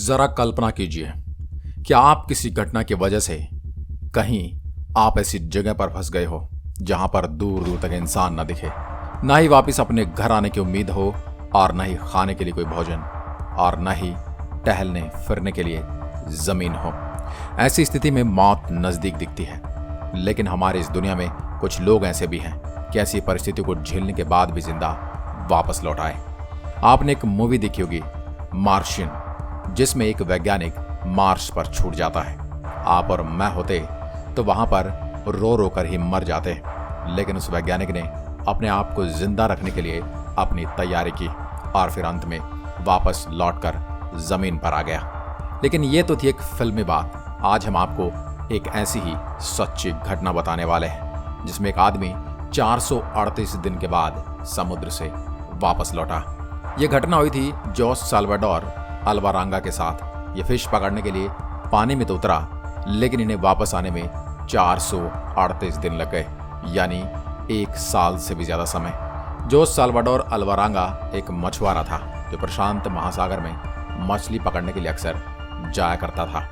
जरा कल्पना कीजिए कि आप किसी घटना की वजह से कहीं आप ऐसी जगह पर फंस गए हो जहां पर दूर दूर तक इंसान न दिखे, ना ही वापस अपने घर आने की उम्मीद हो, और न ही खाने के लिए कोई भोजन, और न ही टहलने फिरने के लिए जमीन हो। ऐसी स्थिति में मौत नजदीक दिखती है। लेकिन हमारे इस दुनिया में कुछ लोग ऐसे भी हैं कि ऐसी परिस्थिति को झेलने के बाद भी जिंदा वापस लौट आए। आपने एक मूवी देखी होगी मार्शियन, जिसमें एक वैज्ञानिक मार्स पर छूट जाता है। आप और मैं होते तो वहां पर रो रो कर ही मर जाते, लेकिन उस वैज्ञानिक ने अपने आप को जिंदा रखने के लिए अपनी तैयारी की और फिर अंत में वापस लौटकर जमीन पर आ गया। लेकिन ये तो थी एक फिल्मी बात। आज हम आपको एक ऐसी ही सच्ची घटना बताने वाले हैं जिसमें एक आदमी 438 दिन के बाद समुद्र से वापस लौटा। यह घटना हुई थी जोस साल्वाडोर अल्वारांगा के साथ। ये फिश पकड़ने के लिए पानी में तो उतरा, लेकिन इन्हें वापस आने में 438 दिन लग गए, यानी 1 साल से भी ज्यादा समय। जोस साल्वाडोर अल्वारांगा एक मछुआरा था जो प्रशांत महासागर में मछली पकड़ने के लिए अक्सर जाया करता था।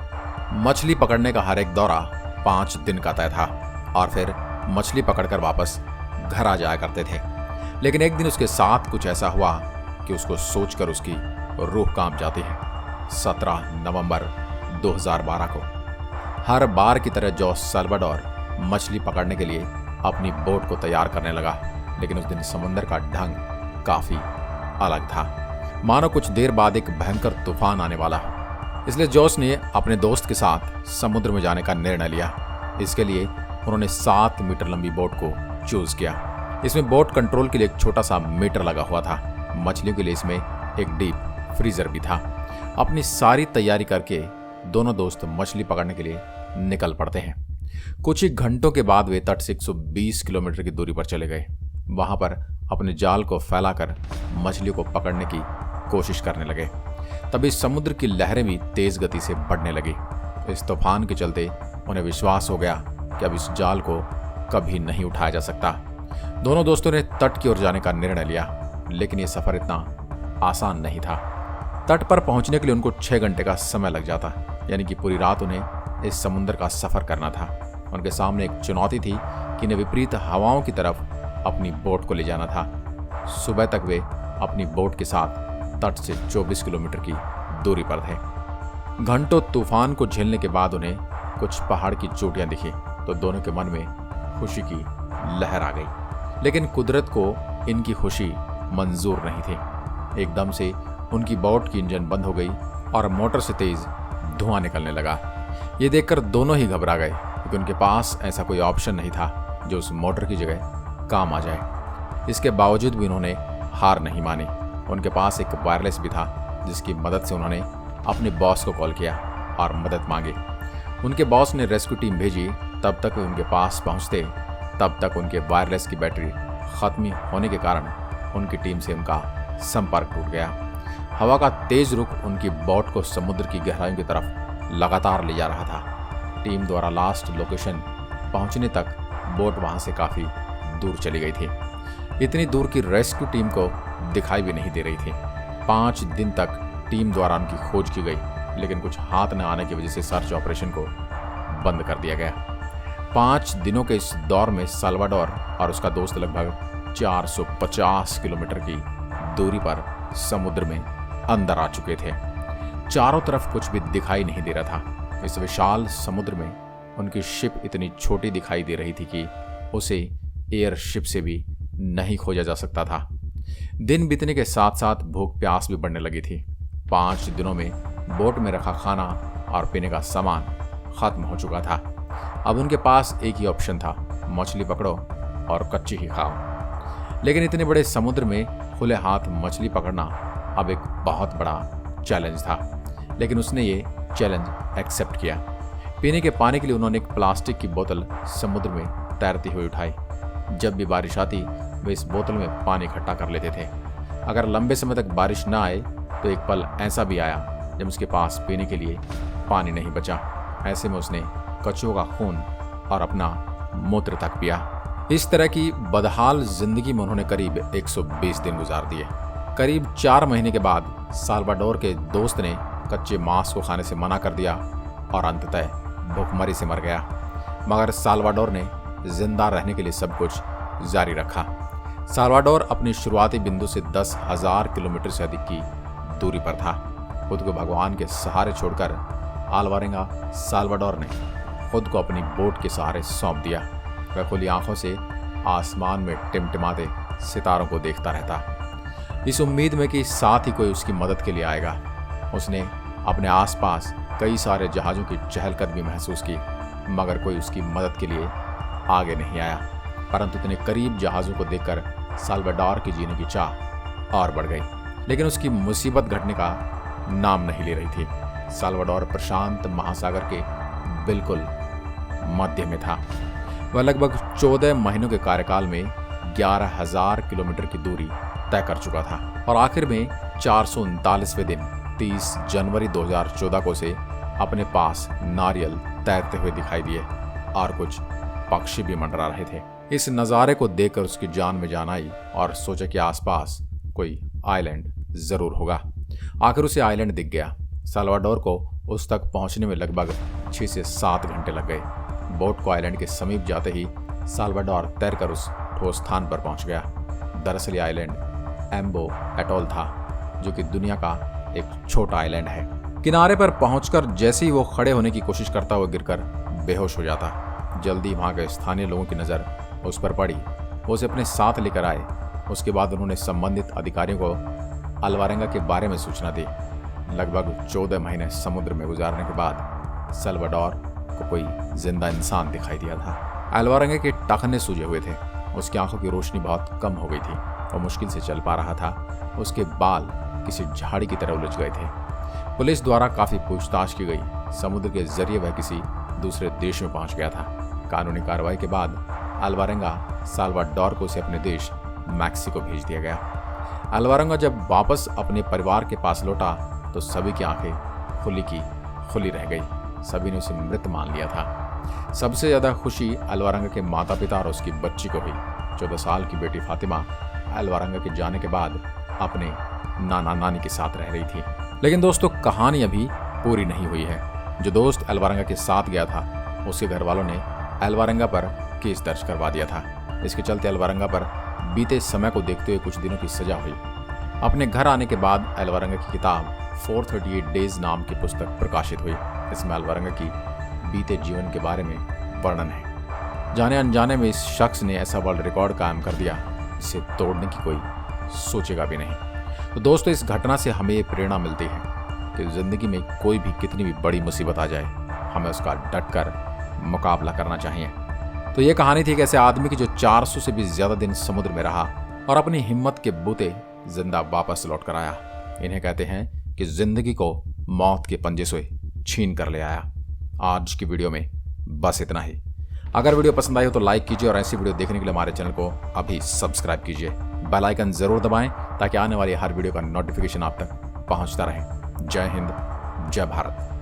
मछली पकड़ने का हर एक दौरा 5 दिन का तय था और फिर मछली पकड़कर वापस घर आ जाया करते थे। लेकिन एक दिन उसके साथ कुछ ऐसा हुआ कि उसको सोचकर उसकी रूह कांप जाती है। 17 नवंबर 2012 को हर बार की तरह जोस साल्वाडोर मछली पकड़ने के लिए अपनी बोट को तैयार करने लगा, लेकिन उस दिन समुद्र का ढंग काफी अलग था। मानो कुछ देर बाद एक भयंकर तूफान आने वाला है। इसलिए जोस ने अपने दोस्त के साथ समुद्र में जाने का निर्णय लिया। इसके लिए उन्होंने 7 मीटर लंबी बोट को चूज किया। इसमें बोट कंट्रोल के लिए एक छोटा सा मीटर लगा हुआ था। मछलियों के लिए इसमें एक डीप फ्रीजर भी था। अपनी सारी तैयारी करके दोनों दोस्त मछली पकड़ने के लिए निकल पड़ते हैं। कुछ ही घंटों के बाद वे तट से 120 किलोमीटर की दूरी पर चले गए। वहां पर अपने जाल को फैलाकर मछलियों को पकड़ने की कोशिश करने लगे। तभी समुद्र की लहरें भी तेज गति से बढ़ने लगी। इस तूफान के चलते उन्हें विश्वास हो गया कि अब इस जाल को कभी नहीं उठाया जा सकता। दोनों दोस्तों ने तट की ओर जाने का निर्णय लिया, लेकिन यह सफर इतना आसान नहीं था। तट पर पहुंचने के लिए उनको 6 घंटे का समय लग जाता, यानी कि पूरी रात उन्हें इस समुद्र का सफर करना था। उनके सामने एक चुनौती थी कि इन्हें विपरीत हवाओं की तरफ अपनी बोट को ले जाना था। सुबह तक वे अपनी बोट के साथ तट से 24 किलोमीटर की दूरी पर थे। घंटों तूफान को झेलने के बाद उन्हें कुछ पहाड़ की चोटियां दिखी तो दोनों के मन में खुशी की लहर आ गई। लेकिन कुदरत को इनकी खुशी मंजूर नहीं थी। एकदम से उनकी बोट की इंजन बंद हो गई और मोटर से तेज धुआं निकलने लगा। ये देखकर दोनों ही घबरा गए, क्योंकि उनके पास ऐसा कोई ऑप्शन नहीं था जो उस मोटर की जगह काम आ जाए। इसके बावजूद भी उन्होंने हार नहीं मानी। उनके पास एक वायरलेस भी था, जिसकी मदद से उन्होंने अपने बॉस को कॉल किया और मदद मांगी। उनके बॉस ने रेस्क्यू टीम भेजी। तब तक उनके पास पहुंचते तब तक उनके वायरलेस की बैटरी खत्म होने के कारण उनकी टीम से उनका संपर्क टूट गया। हवा का तेज रुख उनकी बोट को समुद्र की गहराइयों की तरफ लगातार ले जा रहा था। टीम द्वारा लास्ट लोकेशन पहुंचने तक बोट वहां से काफी दूर चली गई थी। इतनी दूर की रेस्क्यू टीम को दिखाई भी नहीं दे रही थी। 5 दिन तक टीम द्वारा उनकी खोज की गई, लेकिन कुछ हाथ न आने की वजह से सर्च ऑपरेशन को बंद कर दिया गया। 5 दिनों के इस दौर में साल्वाडोर और उसका दोस्त लगभग 450 किलोमीटर की दूरी पर समुद्र में अंदर आ चुके थे। चारों तरफ कुछ भी दिखाई नहीं दे रहा था। इस विशाल समुद्र में उनकी शिप इतनी छोटी दिखाई दे रही थी कि उसे एयरशिप से भी नहीं खोजा जा सकता था। दिन बीतने के साथ साथ भूख प्यास भी बढ़ने लगी थी। 5 दिनों में बोट में रखा खाना और पीने का सामान खत्म हो चुका था। अब उनके पास एक ही ऑप्शन था, मछली पकड़ो और कच्ची ही खाओ। लेकिन इतने बड़े समुद्र में खुले हाथ मछली पकड़ना अब एक बहुत बड़ा चैलेंज था। लेकिन उसने ये चैलेंज एक्सेप्ट किया। पीने के पानी के लिए उन्होंने एक प्लास्टिक की बोतल समुद्र में तैरती हुई उठाई। जब भी बारिश आती वे इस बोतल में पानी इकट्ठा कर लेते थे। अगर लंबे समय तक बारिश ना आए तो एक पल ऐसा भी आया जब उसके पास पीने के लिए पानी नहीं बचा। ऐसे में उसने कछुओं का खून और अपना मूत्र तक पिया। इस तरह की बदहाल जिंदगी में उन्होंने करीब 120 दिन गुजार दिए। करीब 4 महीने के बाद साल्वाडोर के दोस्त ने कच्चे मांस को खाने से मना कर दिया और अंततः भूखमरी से मर गया। मगर साल्वाडोर ने जिंदा रहने के लिए सब कुछ जारी रखा। साल्वाडोर अपनी शुरुआती बिंदु से 10,000 किलोमीटर से अधिक की दूरी पर था। खुद को भगवान के सहारे छोड़कर अल्वारेंगा साल्वाडोर ने खुद को अपनी बोट के सहारे सौंप दिया। वह खुली आंखों से आसमान में टिमटिमाते सितारों को देखता रहता, इस उम्मीद में कि साथ ही कोई उसकी मदद के लिए आएगा। उसने अपने आसपास कई सारे जहाज़ों की चहलकदमी महसूस की, मगर कोई उसकी मदद के लिए आगे नहीं आया। परंतु इतने करीब जहाज़ों को देखकर साल्वाडोर की जीने की चाह और बढ़ गई, लेकिन उसकी मुसीबत घटने का नाम नहीं ले रही थी। साल्वाडोर प्रशांत महासागर के बिल्कुल मध्य में था। वह लगभग 14 महीनों के कार्यकाल में 11,000 किलोमीटर की दूरी तय कर चुका था और आखिर में 439वें दिन 30 जनवरी 2014 को उसे अपने पास नारियल तैरते हुए दिखाई दिए और कुछ पक्षी भी मंडरा रहे थे। इस नज़ारे को देखकर उसकी जान में जान आई और सोचा कि आसपास कोई आइलैंड जरूर होगा। आखिर उसे आइलैंड दिख गया। साल्वाडोर को उस तक पहुंचने में लगभग 6 से 7 घंटे लग गए। बोट को आइलैंड के समीप जाते ही साल्वाडोर तैरकर उस ठोस स्थान पर पहुंच गया। दरअसल ये आइलैंड एम्बो एटोल था, जो कि दुनिया का एक छोटा आइलैंड है। किनारे पर पहुंचकर जैसे ही वो खड़े होने की कोशिश करता हुआ गिरकर बेहोश हो जाता। जल्दी वहां के स्थानीय लोगों की नज़र उस पर पड़ी। वो उसे अपने साथ लेकर आए। उसके बाद उन्होंने संबंधित अधिकारियों को अल्वारेंगा के बारे में सूचना दी। लगभग 14 महीने समुद्र में गुजारने के बाद साल्वाडोर को कोई जिंदा इंसान दिखाई दिया था। अल्वारेंगा के टखने सूजे हुए थे। उसकी आंखों की रोशनी बहुत कम हो गई थी। वो मुश्किल से चल पा रहा था। उसके बाल किसी झाड़ी की तरह उलझ गए थे। पुलिस द्वारा काफी पूछताछ की गई। समुद्र के जरिए वह किसी दूसरे देश में पहुंच गया था। कानूनी कार्रवाई के बाद अल्वारेंगा साल्वाडोर को उसे अपने देश मैक्सिको भेज दिया गया। अल्वारेंगा जब वापस अपने परिवार के पास लौटा तो सभी की आंखें खुली की खुली रह गई। सभी ने उसे मृत मान लिया था। सबसे ज्यादा खुशी अल्वारेंगा के माता पिता और उसकी बच्ची को हुई। 14 साल की बेटी फातिमा अल्वारेंगा के जाने के बाद अपने नाना नानी के साथ रह रही थी। लेकिन दोस्तों, कहानी अभी पूरी नहीं हुई है। जो दोस्त अल्वारेंगा के साथ गया था, उसके घर वालों ने अल्वारेंगा पर केस दर्ज करवा दिया था। इसके चलते अल्वारेंगा पर बीते समय को देखते हुए कुछ दिनों की सजा हुई। अपने घर आने के बाद अल्वारेंगा की किताब 438 डेज नाम की पुस्तक प्रकाशित हुई। इसमें अल्वारेंगा की बीते जीवन के बारे में वर्णन है। जाने अनजाने में इस शख्स ने ऐसा वर्ल्ड रिकॉर्ड कायम कर दिया, इसे तोड़ने की कोई सोचेगा भी नहीं। तो दोस्तों, इस घटना से हमें ये प्रेरणा मिलती है कि जिंदगी में कोई भी कितनी भी बड़ी मुसीबत आ जाए, हमें उसका डटकर मुकाबला करना चाहिए। तो ये कहानी थी एक ऐसे आदमी की जो 400 से भी ज्यादा दिन समुद्र में रहा और अपनी हिम्मत के बूते जिंदा वापस लौट कर आया। इन्हें कहते हैं कि जिंदगी को मौत के पंजे से छीन कर ले आया। आज की वीडियो में बस इतना ही। अगर वीडियो पसंद आई हो तो लाइक कीजिए और ऐसी वीडियो देखने के लिए हमारे चैनल को अभी सब्सक्राइब कीजिए। बेल आइकन जरूर दबाएं ताकि आने वाली हर वीडियो का नोटिफिकेशन आप तक पहुंचता रहे। जय हिंद, जय भारत।